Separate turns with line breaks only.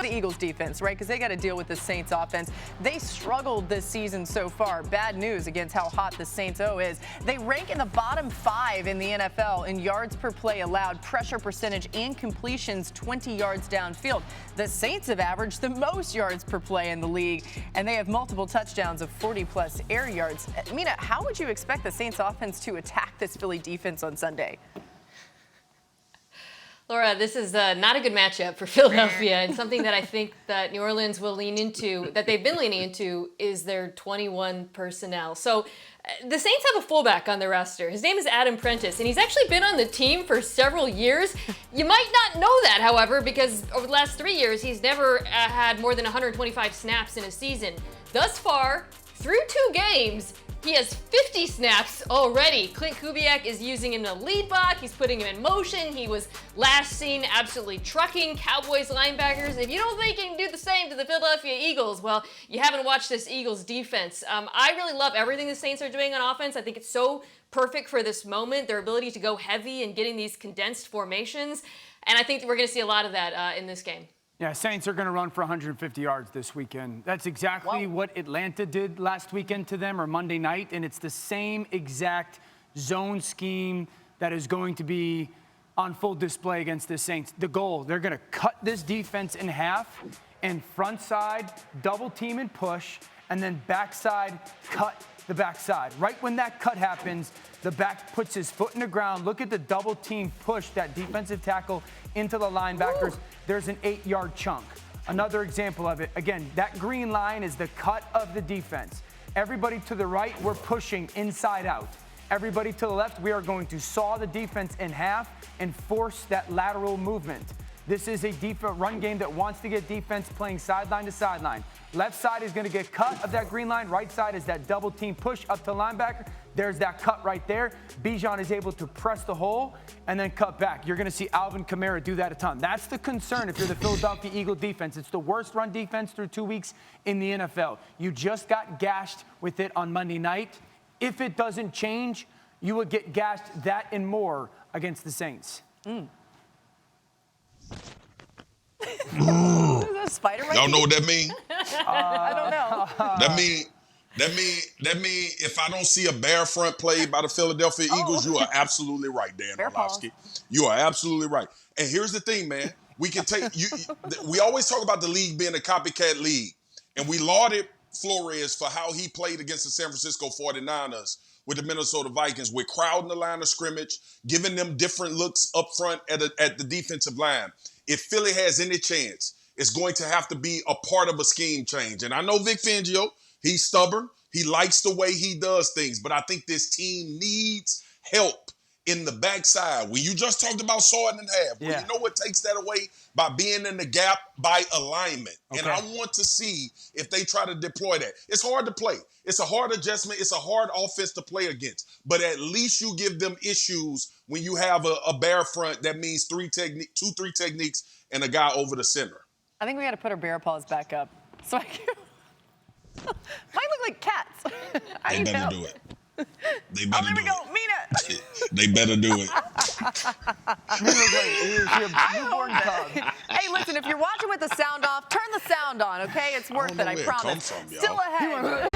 the Eagles defense, right? Because they got to deal with the Saints offense. They struggled this season so far. Bad news against how hot the Saints O is. They rank in the bottom 5 in the NFL in yards per play allowed, pressure percentage, and completions 20 yards downfield. The Saints have averaged the most yards per play in the league, and they have multiple touchdowns of 40-plus air yards. Mina, how would you expect the Saints offense to attack this Philly defense on Sunday?
Laura, this is not a good matchup for Philadelphia, and something that I think that New Orleans will lean into, that they've been leaning into, is their 21 personnel. So the Saints have a fullback on their roster. His name is Adam Prentice, and he's actually been on the team for several years. You might not know that, however, because over the last 3 years, he's never had more than 125 snaps in a season. Thus far, through 2 games, he has 50 snaps already. Clint Kubiak is using him to lead block. He's putting him in motion. He was last seen absolutely trucking Cowboys linebackers. If you don't think he can do the same to the Philadelphia Eagles, well, you haven't watched this Eagles defense. I really love everything the Saints are doing on offense. I think it's so perfect for this moment, their ability to go heavy and getting these condensed formations. And I think we're going to see a lot of that in this game.
Yeah, Saints are going to run for 150 yards this weekend. That's exactly what Atlanta did last weekend to them, or Monday night, and it's the same exact zone scheme that is going to be on full display against the Saints. The goal, they're going to cut this defense in half, and front side, double team and push, and then backside, cut the backside. Right when that cut happens, the back puts his foot in the ground. Look at the double team push, that defensive tackle into the linebackers. Ooh. There's an 8-yard chunk. Another example of it. Again, that green line is the cut of the defense. Everybody to the right, we're pushing inside out. Everybody to the left, we are going to saw the defense in half and force that lateral movement. This is a run game that wants to get defense playing sideline to sideline. Left side is going to get cut of that green line. Right side is that double team push up to linebacker. There's that cut right there. Bijan is able to press the hole and then cut back. You're going to see Alvin Kamara do that a ton. That's the concern if you're the Philadelphia Eagle defense. It's the worst run defense through 2 weeks in the NFL. You just got gashed with it on Monday night. If it doesn't change, you will get gashed that and more against the Saints.
Is that a spider right?
Y'all know what that mean?
I don't know.
That mean if I don't see a bear front played by the Philadelphia Eagles, you are absolutely right, Dan Orlovsky. You are absolutely right. And here's the thing, man. We can take you. We always talk about the league being a copycat league, and we lauded Flores for how he played against the San Francisco 49ers with the Minnesota Vikings, with crowding the line of scrimmage, giving them different looks up front at the defensive line. If Philly has any chance, it's going to have to be a part of a scheme change. And I know Vic Fangio, he's stubborn. He likes the way he does things. But I think this team needs help in the backside. When you just talked about sawing in half, well, you know what takes that away? By being in the gap, by alignment. Okay. And I want to see if they try to deploy that. It's hard to play. It's a hard adjustment. It's a hard offense to play against. But at least you give them issues when you have a bear front. That means 3 techniques and a guy over the center.
I think we got to put our bear paws back up. So I can... Mine look like cats.
They better do it. They better
there we go. Mina.
They better do it.
Hey, listen, if you're watching with the sound off, turn the sound on, okay? It's worth it, I promise.
Come from, y'all.
Still ahead.